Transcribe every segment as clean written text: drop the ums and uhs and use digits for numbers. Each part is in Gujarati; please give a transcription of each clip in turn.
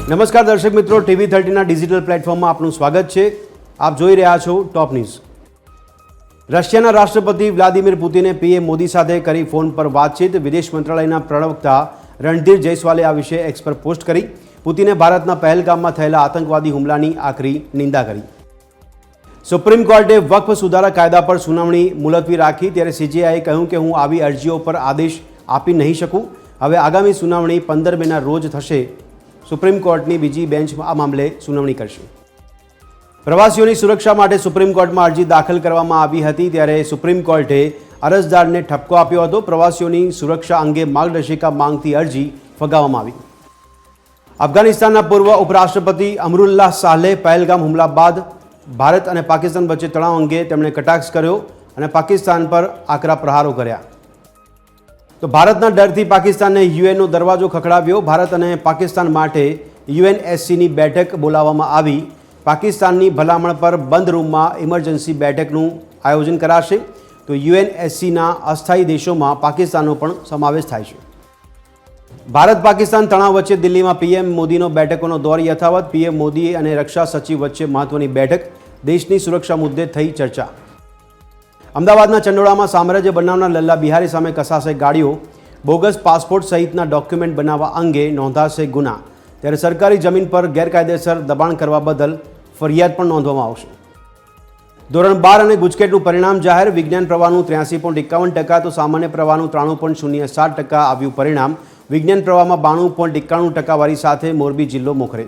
નમસ્કાર દર્શક મિત્રો, TV30ના ડિજિટલ પ્લેટફોર્મમાં આપનું સ્વાગત છે। આપ જોઈ રહ્યા છો ટોપ ન્યૂઝ। રશિયાના રાષ્ટ્રપતિ વ્લાદિમીર પુતિને પીએમ મોદી સાથે કરી ફોન પર વાતચીત। વિદેશ મંત્રાલયના પ્રવક્તા રણધીર જયસ્વાલે આ વિશે એક્સ પર પોસ્ટ કરી। પુતિને ભારતના પહેલગામમાં થયેલા આતંકવાદી હુમલાની આકરી નિંદા કરી। સુપ્રીમ કોર્ટે વક્ફ સુધારા કાયદા પર સુનાવણી મુલતવી રાખી, ત્યારે CJIએ કહ્યું કે હું આવી અરજીઓ પર આદેશ આપી નહીં શકું। હવે આગામી સુનાવણી 15 મેના રોજ થશે। સુપ્રીમ કોર્ટની બીજી બેન્ચ આ મામલે સુનાવણી કરશે। પ્રવાસીઓની સુરક્ષા માટે સુપ્રીમ કોર્ટમાં અરજી દાખલ કરવામાં આવી હતી, ત્યારે સુપ્રીમ કોર્ટે અરજદારને ઠપકો આપ્યો હતો। પ્રવાસીઓની સુરક્ષા અંગે માર્ગદર્શિકા માંગતી અરજી ફગાવવામાં આવી। અફઘાનિસ્તાનના પૂર્વ ઉપરાષ્ટ્રપતિ અમરુલ્લાહ સાલેહ પહેલગામ હુમલા બાદ ભારત અને પાકિસ્તાન વચ્ચે તણાવ અંગે તેમણે કટાક્ષ કર્યો અને પાકિસ્તાન પર આકરા પ્રહારો કર્યા। તો ભારતના ડરથી પાકિસ્તાને યુએનનો દરવાજો ખખડાવ્યો। ભારત અને પાકિસ્તાન માટે UNSCની બેઠક બોલાવવામાં આવી। પાકિસ્તાનની ભલામણ પર બંધ રૂમમાં ઇમરજન્સી બેઠકનું આયોજન કરાશે। તો UNSCના અસ્થાયી દેશોમાં પાકિસ્તાનનો પણ સમાવેશ થાય છે। ભારત પાકિસ્તાન તણાવ વચ્ચે દિલ્હીમાં PM મોદીનો બેઠકોનો દોર યથાવત। PM મોદી અને રક્ષા સચિવ વચ્ચે મહત્વની બેઠક, દેશની સુરક્ષા મુદ્દે થઈ ચર્ચા। અમદાવાદના ચંડોળામાં સામ્રાજ્ય બનાવનાર લલ્લા બિહારી સામે કસાશે ગાડીઓ। બોગસ પાસપોર્ટ સહિતના ડોક્યુમેન્ટ બનાવવા અંગે નોંધાશે ગુના। ત્યારે સરકારી જમીન પર ગેરકાયદેસર દબાણ કરવા બદલ ફરિયાદ પણ નોંધવામાં આવશે। ધોરણ 12 અને ગુજકેટનું પરિણામ જાહેર। વિજ્ઞાન પ્રવાહનું 83.51%, તો સામાન્ય પ્રવાહનું 93.07% આવ્યું પરિણામ। વિજ્ઞાન પ્રવાહમાં 92.91% ટકાવારી સાથે મોરબી જિલ્લો મોખરે।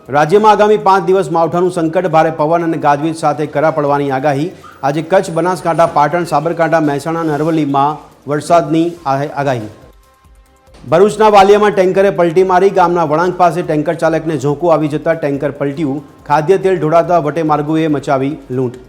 રાજ્યમાં આગામી 5 દિવસ માવઠાનું સંકટ, ભારે પવન અને ગાજવીજ સાથે કરા પડવાની આગાહી। આજે કચ્છ, બનાસકાંઠા, પાટણ, સાબરકાંઠા, મહેસાણા અને અરવલ્લીમાં વરસાદની આગાહી। ભરૂચના વાલિયામાં ટેન્કરે પલટી મારી। ગામના વળાંક પાસે ટેન્કર ચાલકને ઝોકું આવી જતા ટેન્કર પલટ્યું। ખાદ્ય તેલ ઢોળાતા વટેમાર્ગુએ મચાવી લૂંટ।